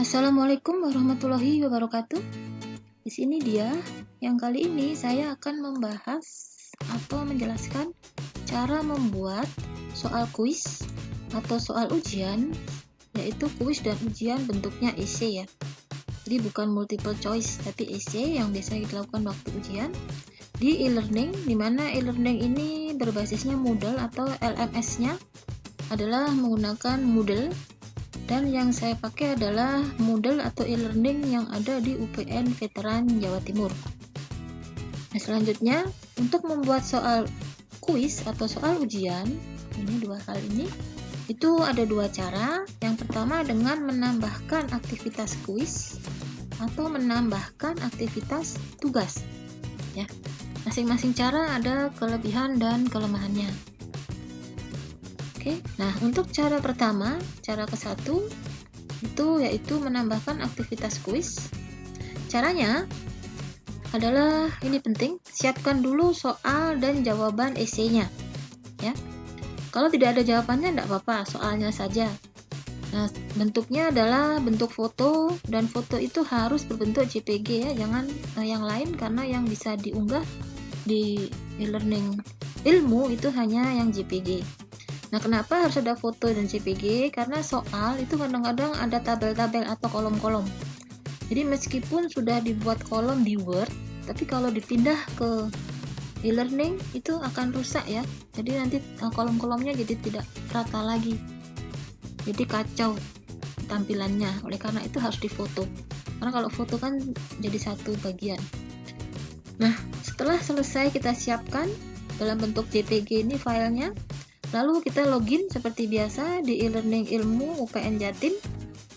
Assalamualaikum warahmatullahi wabarakatuh. Di sini dia, yang kali ini saya akan membahas atau menjelaskan cara membuat soal kuis atau soal ujian, yaitu kuis dan ujian bentuknya essay ya. Jadi bukan multiple choice, tapi essay yang biasanya dilakukan waktu ujian di e-learning, di mana e-learning ini berbasisnya Moodle atau LMS-nya adalah menggunakan Moodle. Dan yang saya pakai adalah Moodle atau e-learning yang ada di UPN Veteran Jawa Timur. Nah, selanjutnya untuk membuat soal kuis atau soal ujian, ini dua hal ini, itu ada dua cara. Yang pertama dengan menambahkan aktivitas kuis atau menambahkan aktivitas tugas. Ya, masing-masing cara ada kelebihan dan kelemahannya. Oke, nah untuk cara pertama, cara ke-1 itu yaitu menambahkan aktivitas kuis. Caranya adalah ini penting, siapkan dulu soal dan jawaban esainya. Ya, kalau tidak ada jawabannya tidak apa-apa, soalnya saja. Nah, bentuknya adalah bentuk foto dan foto itu harus berbentuk JPG ya, jangan yang lain karena yang bisa diunggah di e-learning ilmu itu hanya yang JPG. Nah, kenapa harus ada foto dan JPG? Karena soal itu kadang-kadang ada tabel-tabel atau kolom-kolom. Jadi meskipun sudah dibuat kolom di Word, tapi kalau dipindah ke e-learning itu akan rusak ya. Jadi nanti kolom-kolomnya jadi tidak rata lagi. Jadi kacau tampilannya. Oleh karena itu harus difoto. Karena kalau foto kan jadi satu bagian. Nah, setelah selesai kita siapkan dalam bentuk JPG ini filenya, lalu kita login seperti biasa di e-learning ilmu UPN Jatim.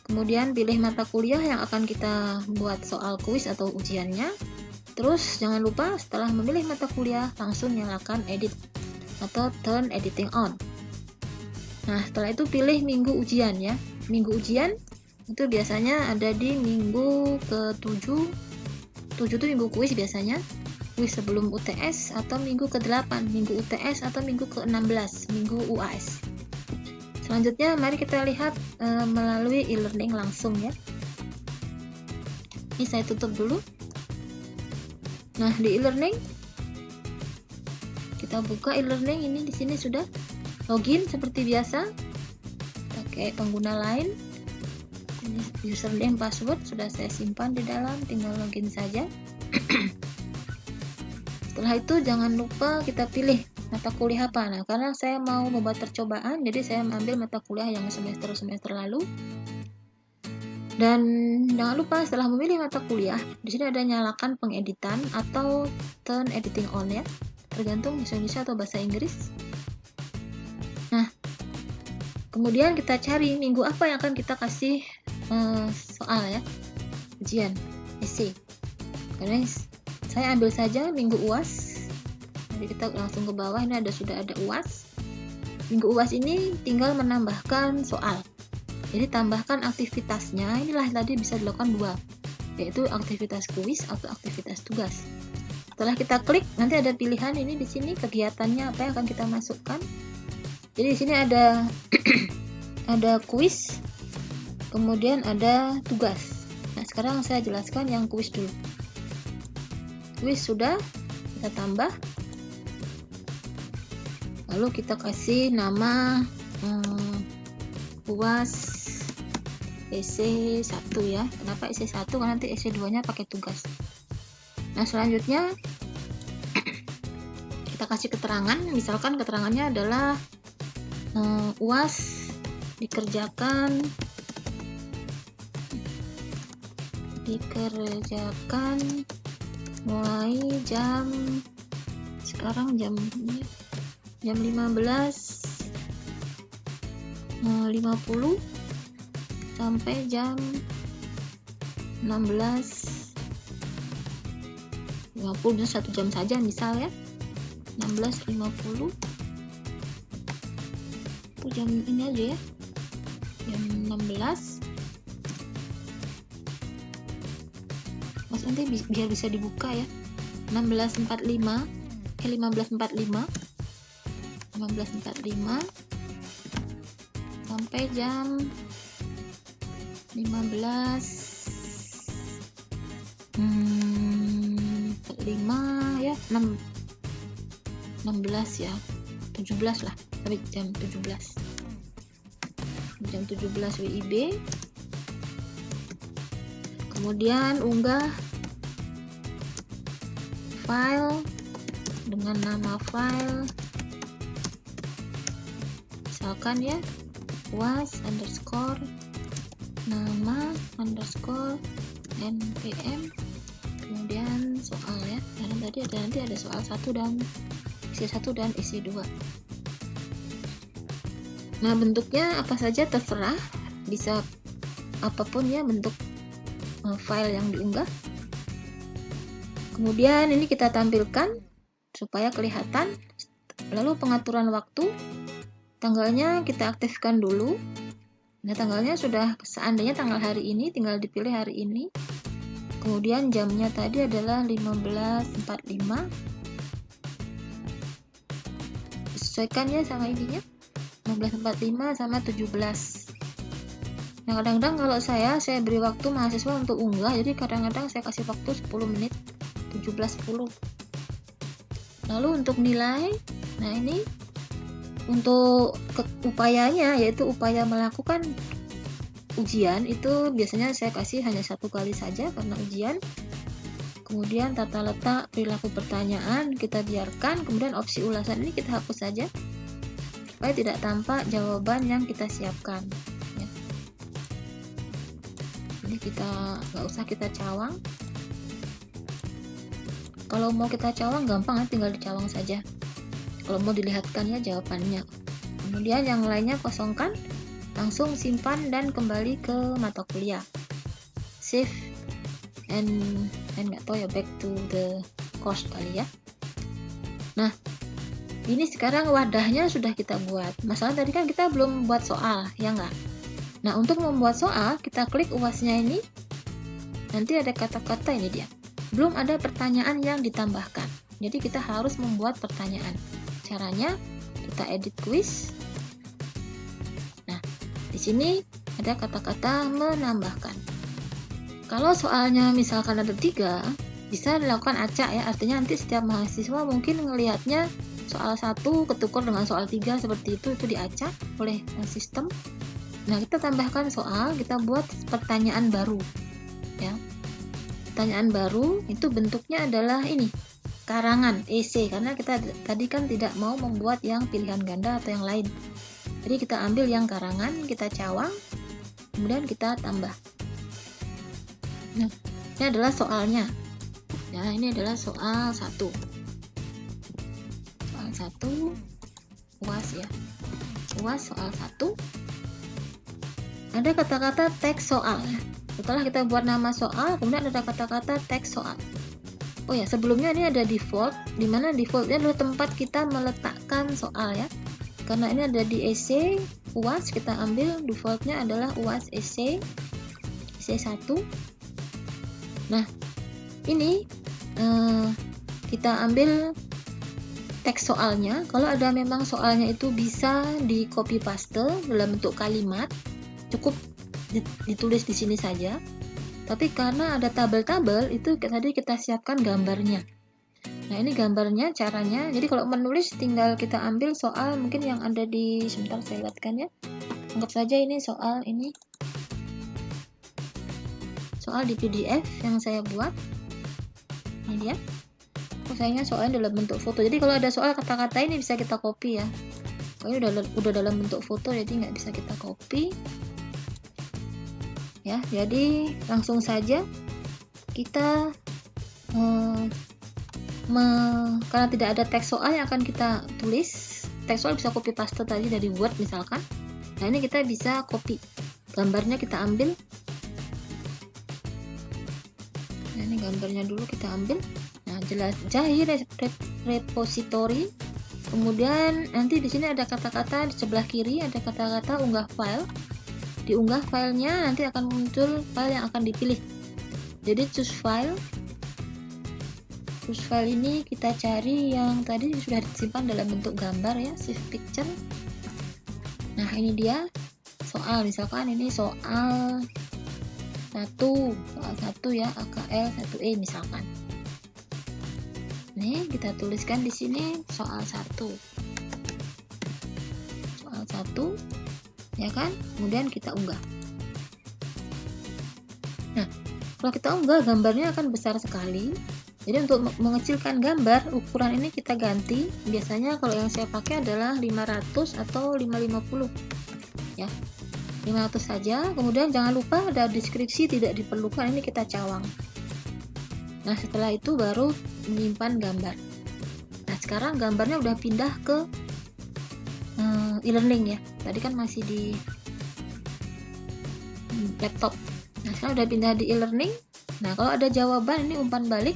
Kemudian pilih mata kuliah yang akan kita buat soal kuis atau ujiannya. Terus jangan lupa setelah memilih mata kuliah langsung nyalakan edit atau turn editing on. Nah, setelah itu pilih minggu ujian ya. Minggu ujian itu biasanya ada di minggu ke-7. 7 itu minggu kuis biasanya. Kuis sebelum UTS atau minggu ke-8, minggu UTS atau minggu ke-16, minggu UAS. Selanjutnya mari kita lihat melalui e-learning langsung ya. Ini saya tutup dulu. Nah, di e-learning kita buka e-learning, ini di sini sudah login seperti biasa. Pakai pengguna lain. Ini username password sudah saya simpan di dalam, tinggal login saja. Setelah itu jangan lupa kita pilih mata kuliah apa. Nah, karena saya mau membuat percobaan, jadi saya ambil mata kuliah yang semester lalu. Dan jangan lupa setelah memilih mata kuliah, di sini ada nyalakan pengeditan atau turn editing on ya, tergantung bahasa Indonesia atau bahasa Inggris. Nah, kemudian kita cari minggu apa yang akan kita kasih soal ya, ujian, essay. Karena saya ambil saja minggu UAS. Jadi kita langsung ke bawah, ini sudah ada UAS. Minggu UAS ini tinggal menambahkan soal. Jadi tambahkan aktivitasnya. Inilah tadi bisa dilakukan dua, yaitu aktivitas kuis atau aktivitas tugas. Setelah kita klik, nanti ada pilihan ini di sini kegiatannya apa yang akan kita masukkan. Jadi di sini ada ada kuis, kemudian ada tugas. Nah, sekarang saya jelaskan yang kuis dulu. Kuis sudah kita tambah, lalu kita kasih nama UAS essay 1 ya. Kenapa essay 1? Karena nanti essay 2 nya pakai tugas. Nah, selanjutnya kita kasih keterangan, misalkan keterangannya adalah UAS dikerjakan mulai sekarang jam 15.50 sampai jam 16.50, 1 jam saja misal ya, 16.50 itu jam ini aja ya, jam 16. Nanti biar bisa dibuka ya, 15.45 sampai jam 5 ya, 16 ya, 17 lah, sampai jam 17 WIB. Kemudian unggah file dengan nama file misalkan ya UAS underscore nama underscore npm, kemudian soal ya, karena tadi nanti ada soal 1 dan isi 1 dan isi 2. Nah, bentuknya apa saja terserah, bisa apapun ya bentuk file yang diunggah. Kemudian ini kita tampilkan supaya kelihatan. Lalu pengaturan waktu, tanggalnya kita aktifkan dulu. Nah, tanggalnya sudah, seandainya tanggal hari ini tinggal dipilih hari ini. Kemudian jamnya tadi adalah 15.45. Sesuaikan ya sama ininya, 15.45 sama 17. Nah, kadang-kadang kalau saya beri waktu mahasiswa untuk unggah, jadi kadang-kadang saya kasih waktu 10 menit, 17.10. Lalu untuk nilai, nah ini untuk upayanya, yaitu upaya melakukan ujian, itu biasanya saya kasih hanya 1 kali saja karena ujian. Kemudian tata letak perilaku pertanyaan kita biarkan, kemudian opsi ulasan ini kita hapus saja supaya tidak tampak jawaban yang kita siapkan ya. Jadi kita nggak usah kita cawang. Kalau mau kita cawang gampang ya, tinggal dicawang saja. Kalau mau dilihatkan ya jawabannya. Kemudian yang lainnya kosongkan, langsung simpan dan kembali ke mata kuliah. Save and nggak tahu ya, back to the course kali ya. Nah, ini sekarang wadahnya sudah kita buat. Masalah tadi kan kita belum buat soal, ya nggak? Nah, untuk membuat soal, kita klik UAS-nya ini. Nanti ada kata-kata ini dia. Belum ada pertanyaan yang ditambahkan. Jadi kita harus membuat pertanyaan. Caranya kita edit quiz. Nah, di sini ada kata-kata menambahkan. Kalau soalnya misalkan ada 3, bisa dilakukan acak ya. Artinya nanti setiap mahasiswa mungkin ngelihatnya soal 1 ketukar dengan soal 3 seperti itu diacak oleh sistem. Nah, kita tambahkan soal, kita buat pertanyaan baru ya. Pertanyaan baru itu bentuknya adalah ini, karangan EC, karena kita tadi kan tidak mau membuat yang pilihan ganda atau yang lain. Jadi kita ambil yang karangan, kita cawang, kemudian kita tambah. Nah, ini adalah soalnya. Ya, ini adalah soal 1. Soal 1 UAS ya. UAS soal 1. Ada kata-kata teks soal. Setelah kita buat nama soal, kemudian ada kata-kata teks soal. Oh ya, sebelumnya ini ada default, di mana defaultnya adalah tempat kita meletakkan soal ya. Karena ini ada di EC UAS, kita ambil defaultnya adalah UAS EC 1. Nah, ini kita ambil teks soalnya. Kalau ada memang soalnya itu bisa di copy paste dalam bentuk kalimat, cukup ditulis di sini saja. Tapi karena ada tabel-tabel, itu tadi kita siapkan gambarnya. Nah, ini gambarnya, caranya. Jadi kalau menulis tinggal kita ambil soal mungkin yang ada di, sebentar saya lihatkan ya. Anggap saja ini soal ini. Soal di PDF yang saya buat. Ini dia. Sayangnya soalnya dalam bentuk foto. Jadi kalau ada soal kata-kata ini bisa kita copy ya. Kalau udah dalam bentuk foto, jadi nggak bisa kita copy. Ya, jadi langsung saja kita karena tidak ada teks soal yang akan kita tulis. Teks soal bisa copy paste tadi dari Word misalkan. Nah, ini kita bisa copy. Gambarnya kita ambil. Nah, ini gambarnya dulu kita ambil. Nah, jelajahi repository. Kemudian nanti di sini ada kata-kata di sebelah kiri, ada kata-kata unggah file. Diunggah filenya, nanti akan muncul file yang akan dipilih. Jadi choose file. Choose file ini kita cari yang tadi sudah disimpan dalam bentuk gambar ya, save picture. Nah, ini dia soal, misalkan ini soal soal 1 ya, AKL 1E misalkan. Nih, kita tuliskan di sini soal 1. Soal 1, ya kan? Kemudian kita unggah. Nah, kalau kita unggah, gambarnya akan besar sekali. Jadi untuk mengecilkan gambar, ukuran ini kita ganti. Biasanya kalau yang saya pakai adalah 500 atau 550. Ya. 500 saja. Kemudian jangan lupa ada deskripsi tidak diperlukan, ini kita cawang. Nah, setelah itu baru menyimpan gambar. Nah, sekarang gambarnya udah pindah ke e-learning ya. Tadi kan masih di laptop. Nah, sekarang udah pindah di e-learning. Nah, kalau ada jawaban, ini umpan balik.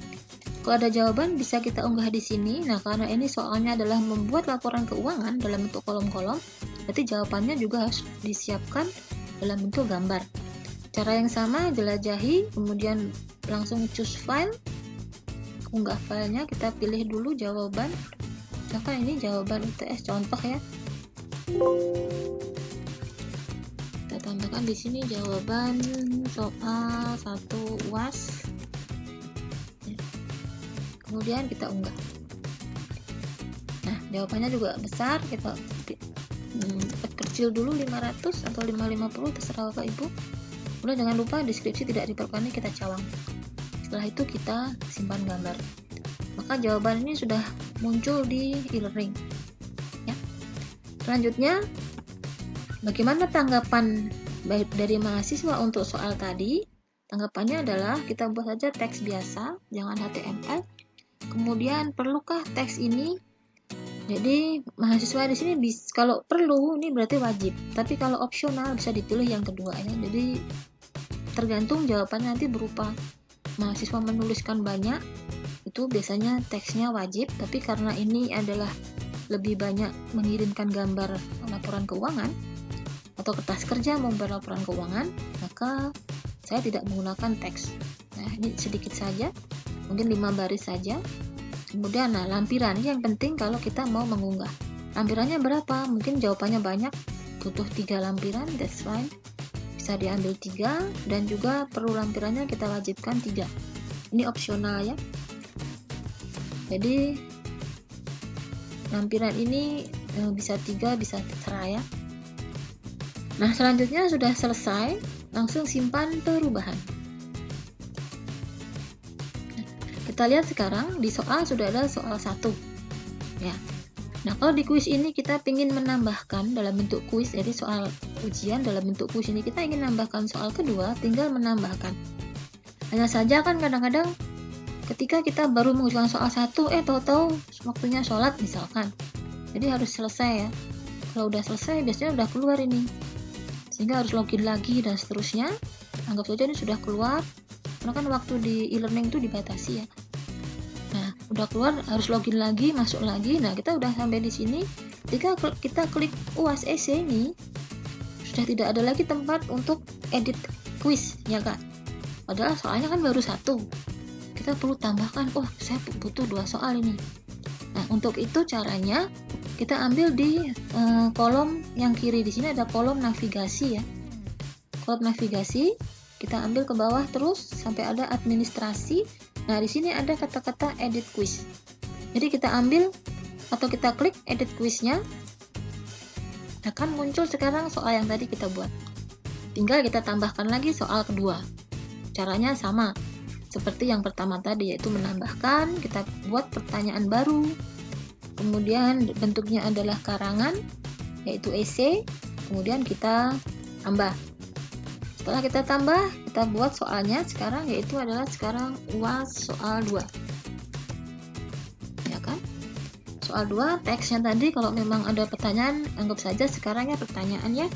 Kalau ada jawaban bisa kita unggah di sini. Nah, karena ini soalnya adalah membuat laporan keuangan dalam bentuk kolom-kolom, berarti jawabannya juga harus disiapkan dalam bentuk gambar. Cara yang sama, jelajahi, kemudian langsung choose file, unggah filenya, kita pilih dulu jawaban. Misalkan ini jawaban UTS contoh ya. Kita tambahkan di sini jawaban soal 1 UAS. Kemudian kita unggah. Nah, jawabannya juga besar, kita kecil dulu 500 atau 550, terserah Bapak Ibu. Kemudian jangan lupa deskripsi tidak diperlukan, kita cawang. Setelah itu kita simpan gambar. Maka jawaban ini sudah muncul di e-learning. Ya. Selanjutnya, bagaimana tanggapan baik dari mahasiswa untuk soal tadi? Tanggapannya adalah kita buat saja teks biasa, jangan HTML. Kemudian perlukah teks ini? Jadi mahasiswa di sini kalau perlu ini berarti wajib, tapi kalau opsional bisa dipilih yang kedua ya. Jadi tergantung jawabannya nanti berupa mahasiswa menuliskan banyak, itu biasanya teksnya wajib, tapi karena ini adalah lebih banyak mengirimkan gambar laporan keuangan atau kertas kerja membuat laporan keuangan, maka saya tidak menggunakan teks. Nah, ini sedikit saja, mungkin 5 baris saja. Kemudian lampiran, ini yang penting kalau kita mau mengunggah. Lampirannya berapa? Mungkin jawabannya banyak, butuh 3 lampiran, that's fine. Bisa diambil 3, dan juga perlu lampirannya kita wajibkan 3. Ini opsional ya. Jadi lampiran ini bisa 3, bisa terserah ya. Nah, selanjutnya sudah selesai, langsung simpan perubahan. Kita lihat sekarang di soal sudah ada soal 1 ya. Nah, kalau di kuis ini kita ingin menambahkan dalam bentuk kuis, jadi soal ujian dalam bentuk kuis ini kita ingin menambahkan soal kedua, tinggal menambahkan. Hanya saja kan kadang-kadang ketika kita baru mengujikan soal 1, tahu-tahu waktunya sholat misalkan. Jadi harus selesai ya. Kalau udah selesai biasanya udah keluar ini, sehingga harus login lagi dan seterusnya. Anggap saja ini sudah keluar, karena kan waktu di e-learning itu dibatasi ya. Nah, udah keluar harus login lagi, masuk lagi. Nah, kita udah sampai di sini. Jika kita klik UAS EC ini, sudah tidak ada lagi tempat untuk edit quiz, ya kan? Padahal soalnya kan baru 1. Kita perlu tambahkan, saya butuh 2 soal ini. Nah, untuk itu caranya kita ambil di kolom yang kiri. Di sini ada kolom navigasi ya. Kolom navigasi, kita ambil ke bawah terus sampai ada administrasi. Nah, di sini ada kata-kata edit quiz. Jadi kita ambil atau kita klik edit quiznya, akan muncul sekarang soal yang tadi kita buat. Tinggal kita tambahkan lagi soal kedua. Caranya sama seperti yang pertama tadi, yaitu menambahkan, kita buat pertanyaan baru. Kemudian bentuknya adalah karangan, yaitu esai. Kemudian kita tambah. Setelah kita tambah, kita buat soalnya sekarang, yaitu adalah sekarang UAS soal 2. Ya kan? Soal 2, teksnya tadi kalau memang ada pertanyaan, anggap saja sekarang ya pertanyaannya.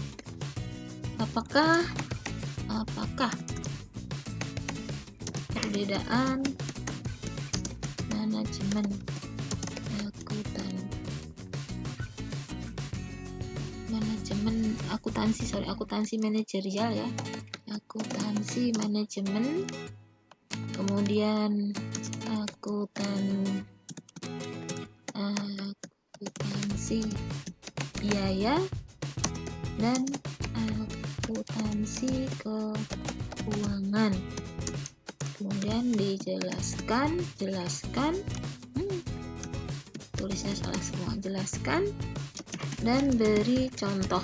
Apakah perbedaan manajemen akuntansi manajerial ya, akuntansi manajemen, kemudian akuntansi biaya, dan akuntansi keuangan. Kemudian dijelaskan, tulisnya salah semua, jelaskan dan beri contoh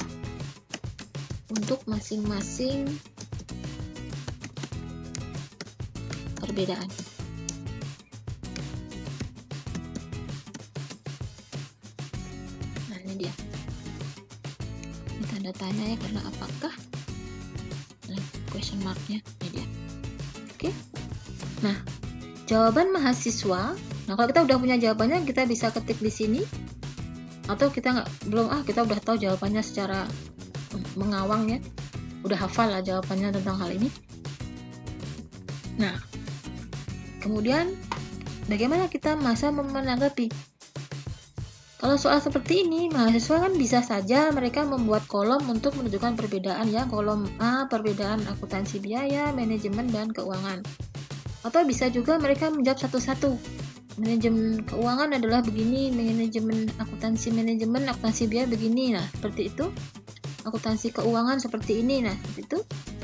untuk masing-masing perbedaan. Nah, ini dia. Ini tanda tanya ya, karena apakah? Nah, question marknya ini dia. Oke. Nah, jawaban mahasiswa. Nah, kalau kita udah punya jawabannya, kita bisa ketik di sini. Atau kita kita udah tahu jawabannya secara mengawang ya. Udah hafal lah jawabannya tentang hal ini. Nah, kemudian bagaimana kita menanggapi? Kalau soal seperti ini, mahasiswa kan bisa saja mereka membuat kolom untuk menunjukkan perbedaan ya. Kolom A, perbedaan akuntansi biaya, manajemen, dan keuangan. Atau bisa juga mereka menjawab satu-satu. Manajemen keuangan adalah begini, manajemen akuntansi biaya begini. Nah, seperti itu. Akuntansi keuangan seperti ini. Nah, seperti itu.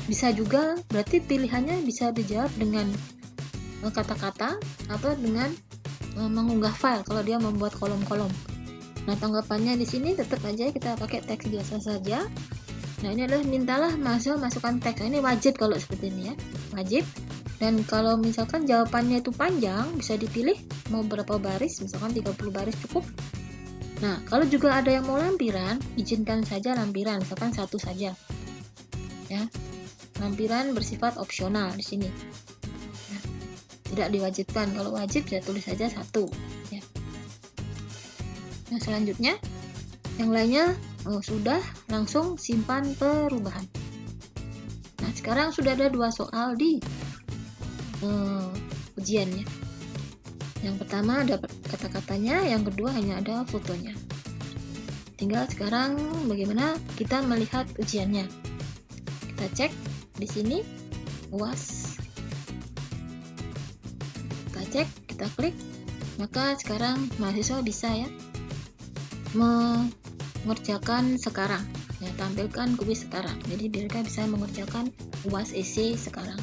Bisa juga, berarti pilihannya bisa dijawab dengan kata-kata atau dengan mengunggah file kalau dia membuat kolom-kolom. Nah, tanggapannya di sini tetap aja kita pakai teks biasa saja. Nah, ini adalah mintalah mahasiswa masukkan teks. Nah, ini wajib kalau seperti ini ya, wajib. Dan kalau misalkan jawabannya itu panjang, bisa dipilih mau berapa baris, misalkan 30 baris cukup. Nah, kalau juga ada yang mau lampiran, izinkan saja lampiran, misalkan 1 saja. Ya. Lampiran bersifat opsional di sini. Nah, tidak diwajibkan. Kalau wajib ya tulis saja 1 ya. Nah, selanjutnya yang lainnya sudah, langsung simpan perubahan. Nah, sekarang sudah ada 2 soal di ujian ya. Yang pertama ada kata-katanya, yang kedua hanya ada fotonya. Tinggal sekarang bagaimana kita melihat ujiannya. Kita cek di sini UAS. Kita cek, kita klik. Maka sekarang mahasiswa bisa ya mengerjakan sekarang ya, tampilkan kuis sekarang. Jadi mereka bisa mengerjakan UAS esai sekarang.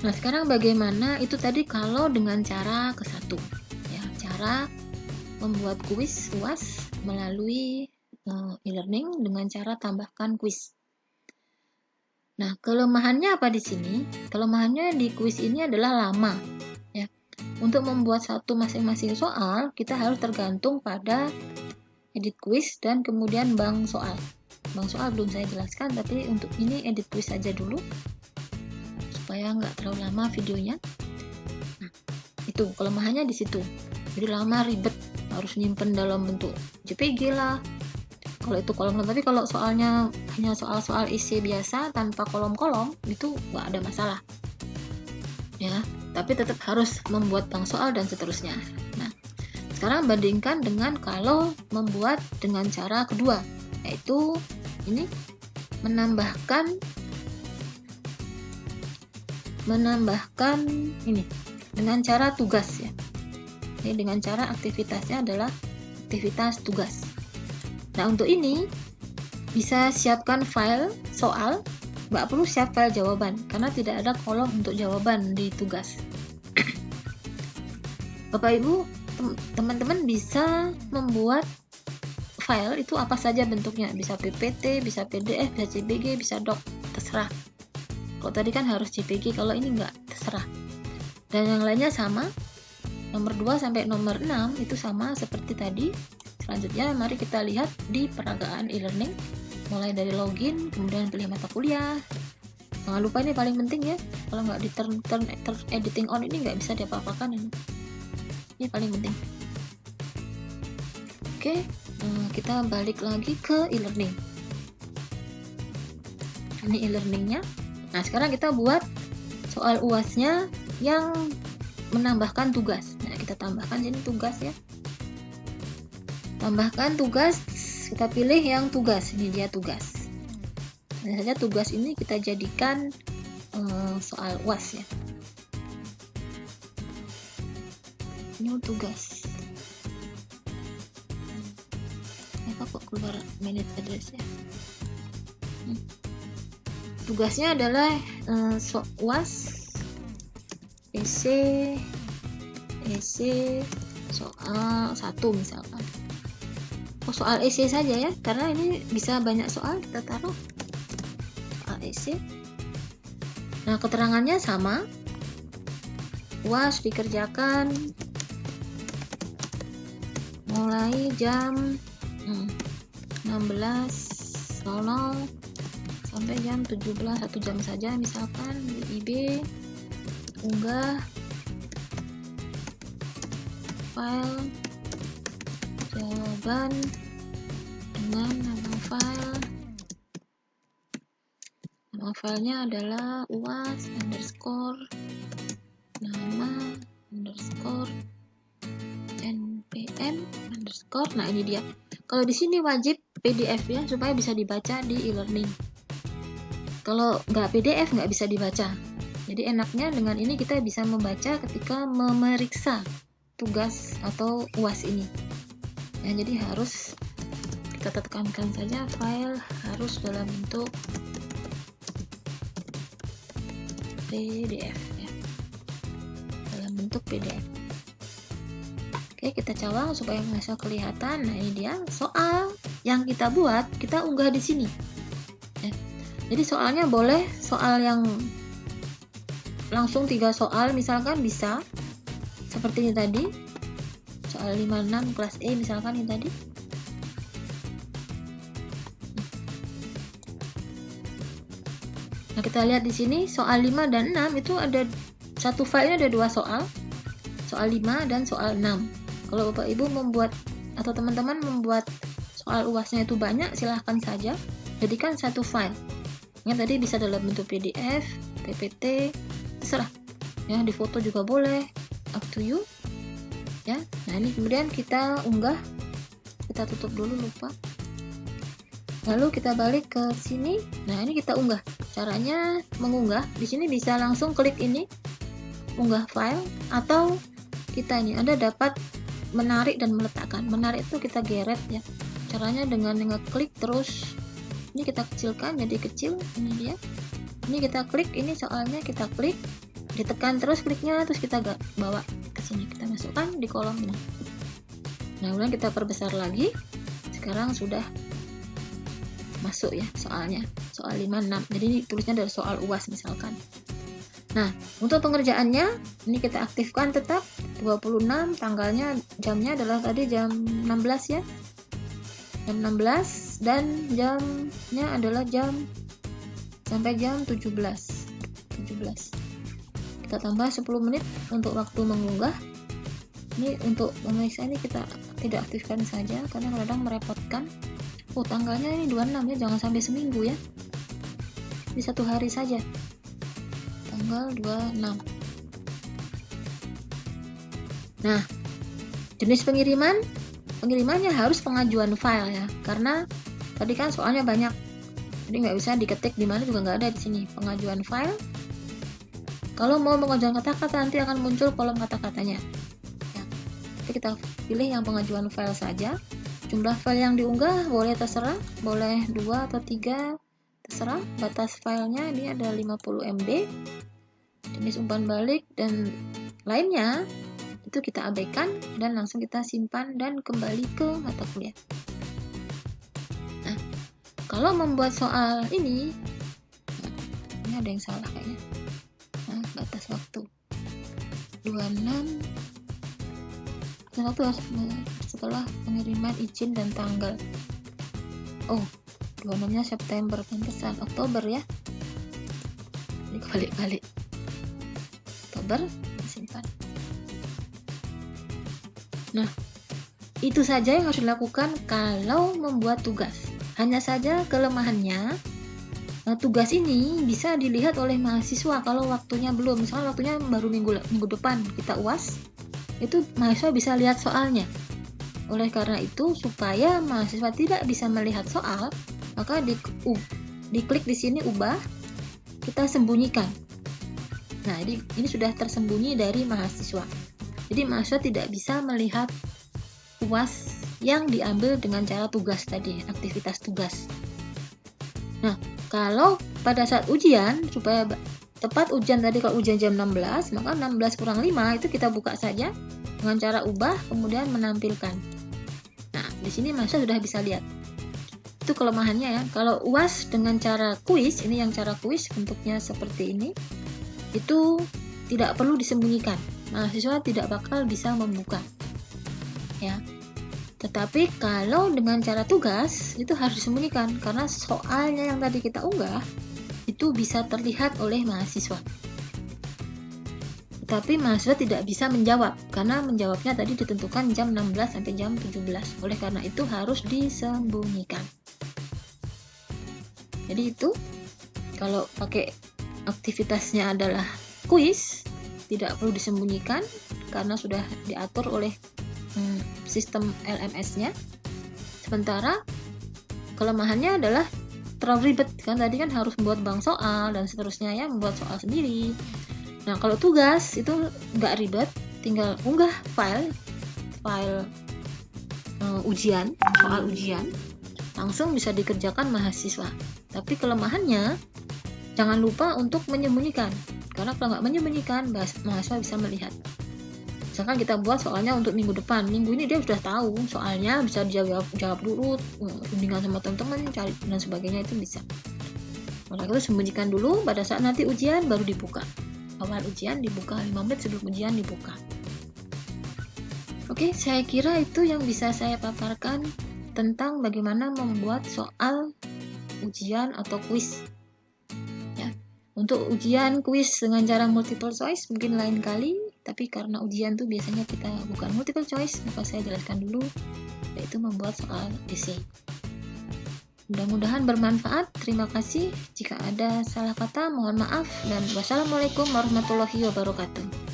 Nah, sekarang bagaimana itu tadi kalau dengan cara ke-1 ya, cara membuat kuis UAS melalui e-learning dengan cara tambahkan kuis. Nah, kelemahannya apa di sini? Kelemahannya di kuis ini adalah lama ya. Untuk membuat satu masing-masing soal, kita harus tergantung pada edit kuis dan kemudian bank soal. Bank soal belum saya jelaskan, tapi untuk ini edit kuis saja dulu supaya nggak terlalu lama videonya. Nah, itu kelemahannya di situ. Jadi lama, ribet, harus nyimpen dalam bentuk JPG lah. Kalau itu kolom, tapi kalau soalnya hanya soal-soal isi biasa tanpa kolom-kolom, itu nggak ada masalah. Ya, tapi tetap harus membuat bank soal dan seterusnya. Nah, sekarang bandingkan dengan kalau membuat dengan cara kedua, yaitu ini menambahkan ini dengan cara tugas ya. Ini dengan cara aktivitasnya adalah aktivitas tugas. Nah, untuk ini bisa siapkan file soal, nggak perlu siap file jawaban karena tidak ada kolom untuk jawaban di tugas. Bapak Ibu, teman-teman bisa membuat file itu apa saja bentuknya, bisa PPT, bisa PDF, bisa JPG, bisa doc, terserah. Kalau tadi kan harus JPG, kalau ini enggak, terserah. Dan yang lainnya sama, nomor 2 sampai nomor 6 itu sama seperti tadi. Selanjutnya mari kita lihat di peragaan e-learning, mulai dari login, kemudian pilih mata kuliah. Jangan lupa ini paling penting ya, kalau nggak di turn editing on ini nggak bisa diapa-apakan ini paling penting. Oke, kita balik lagi ke e-learning. Ini e-learningnya. Nah, sekarang kita buat soal UAS-nya yang menambahkan tugas. Nah, kita tambahkan sini tugas ya. Tambahkan tugas, kita pilih yang tugas. Ini dia tugas. Nah, saja tugas ini kita jadikan soal UAS ya. Ini tugas. Kenapa kok keluar manage address ya? Tugasnya adalah UAS EC soal 1 misalkan. Soal EC saja ya, karena ini bisa banyak soal, kita taruh soal EC. Nah, keterangannya sama. UAS dikerjakan mulai jam 16.00 sampai jam 17, 1 jam saja misalkan. Di IB unggah file jawaban dengan nama file. Nama filenya adalah UAS underscore nama underscore npm underscore. Nah, ini dia. Kalau di sini wajib PDF ya, supaya bisa dibaca di e-learning. Kalau nggak PDF nggak bisa dibaca. Jadi enaknya dengan ini kita bisa membaca ketika memeriksa tugas atau UAS ini. Ya, jadi harus kita tekankan saja file harus dalam bentuk PDF ya. Dalam bentuk PDF. Oke, kita cawang supaya bisa kelihatan. Nah, ini dia soal yang kita buat, kita unggah di sini. Ya. Jadi soalnya boleh soal yang langsung 3 soal misalkan bisa. Seperti ini tadi. Soal 56 kelas E misalkan ini tadi. Nah, kita lihat di sini soal 5 dan 6 itu ada satu filenya ada 2 soal. Soal 5 dan soal 6. Kalau Bapak Ibu membuat atau teman-teman membuat soal UASnya itu banyak, silahkan saja jadikan satu file. Yang tadi bisa dalam bentuk PDF, PPT, terserah. Ya, di foto juga boleh, up to you. Ya. Nah, ini kemudian kita unggah. Kita tutup dulu, lupa. Lalu kita balik ke sini. Nah, ini kita unggah. Caranya mengunggah, di sini bisa langsung klik ini, unggah file, atau kita ini Anda dapat menarik dan meletakkan. Menarik itu kita geret ya. Caranya dengan ngeklik terus. Ini kita kecilkan jadi kecil. Ini dia. Ini kita klik, ini soalnya kita klik, ditekan terus kliknya, terus kita bawa ke sini. Kita masukkan di kolom ini. Nah, kemudian kita perbesar lagi. Sekarang sudah masuk ya soalnya. Soal 56. Jadi ini tulisnya dari soal UAS misalkan. Nah, untuk pengerjaannya ini kita aktifkan tetap 26, tanggalnya, jamnya adalah tadi jam 16 ya. Jam 16 dan jamnya adalah sampai jam 17. Kita tambah 10 menit untuk waktu mengunggah. Ini untuk memeriksa ini kita tidak aktifkan saja karena kadang merepotkan. Oh, tanggalnya ini 26 ya, jangan sampai seminggu ya. Di 1 hari saja. Tanggal 26. Nah, jenis pengirimannya harus pengajuan file ya, karena tadi kan soalnya banyak, jadi nggak bisa diketik di mana juga nggak ada di sini. Pengajuan file. Kalau mau pengajuan kata-kata nanti akan muncul kolom kata-katanya. Ya. Jadi kita pilih yang pengajuan file saja. Jumlah file yang diunggah boleh terserah, boleh 2 atau 3, terserah. Batas filenya ini ada 50 MB. Jenis umpan balik dan lainnya itu kita abaikan dan langsung kita simpan dan kembali ke mata kuliah. Nah, kalau membuat soal ini ada yang salah kayaknya. Nah, batas waktu 26 waktu setelah pengiriman izin dan tanggal. Oh, 26-nya September, pantesan Oktober ya. Ini balik-balik. Oktober, simpan. Nah, itu saja yang harus dilakukan kalau membuat tugas. Hanya saja kelemahannya, tugas ini bisa dilihat oleh mahasiswa kalau waktunya belum. Misalnya waktunya baru minggu depan kita UAS, itu mahasiswa bisa lihat soalnya. Oleh karena itu, supaya mahasiswa tidak bisa melihat soal, maka diklik di sini ubah, kita sembunyikan. Nah, ini sudah tersembunyi dari mahasiswa. Jadi mahasiswa tidak bisa melihat UAS yang diambil dengan cara tugas tadi, aktivitas tugas. Nah, Kalau pada saat ujian, supaya tepat ujian tadi, kalau ujian jam 16, maka 16 kurang 5 itu kita buka saja dengan cara ubah, kemudian menampilkan. Nah, di sini mahasiswa sudah bisa lihat. Itu kelemahannya ya. Kalau UAS dengan cara kuis, ini yang cara kuis bentuknya seperti ini, itu tidak perlu disembunyikan. Mahasiswa tidak bakal bisa membuka. Ya. Tetapi kalau dengan cara tugas, itu harus disembunyikan karena soalnya yang tadi kita unggah itu bisa terlihat oleh mahasiswa. Tetapi mahasiswa tidak bisa menjawab karena menjawabnya tadi ditentukan jam 16 sampai jam 17. Oleh karena itu harus disembunyikan. Jadi itu kalau pakai aktivitasnya adalah kuis, tidak perlu disembunyikan karena sudah diatur oleh sistem LMS-nya. Sementara kelemahannya adalah terlalu ribet, kan tadi kan harus membuat bank soal dan seterusnya ya, membuat soal sendiri. Nah, kalau tugas itu nggak ribet, tinggal unggah file ujian, soal ujian, langsung bisa dikerjakan mahasiswa. Tapi kelemahannya jangan lupa untuk menyembunyikan, karena kalau nggak menyembunyikan mahasiswa bisa melihat. Misalkan kita buat soalnya untuk minggu depan, minggu ini dia sudah tahu soalnya, bisa jawab dulu, bimbingan sama teman-teman, cari dan sebagainya, itu bisa. Oleh itu sembunyikan dulu, pada saat nanti ujian baru dibuka. Awal ujian dibuka, 5 menit sebelum ujian dibuka. Oke, saya kira itu yang bisa saya paparkan tentang bagaimana membuat soal ujian atau kuis. Ya. Untuk ujian kuis dengan cara multiple choice mungkin lain kali, tapi karena ujian tuh biasanya kita bukan multiple choice, maka saya jelaskan dulu, yaitu membuat soal esai. Mudah-mudahan bermanfaat. Terima kasih. Jika ada salah kata, mohon maaf, dan wassalamualaikum warahmatullahi wabarakatuh.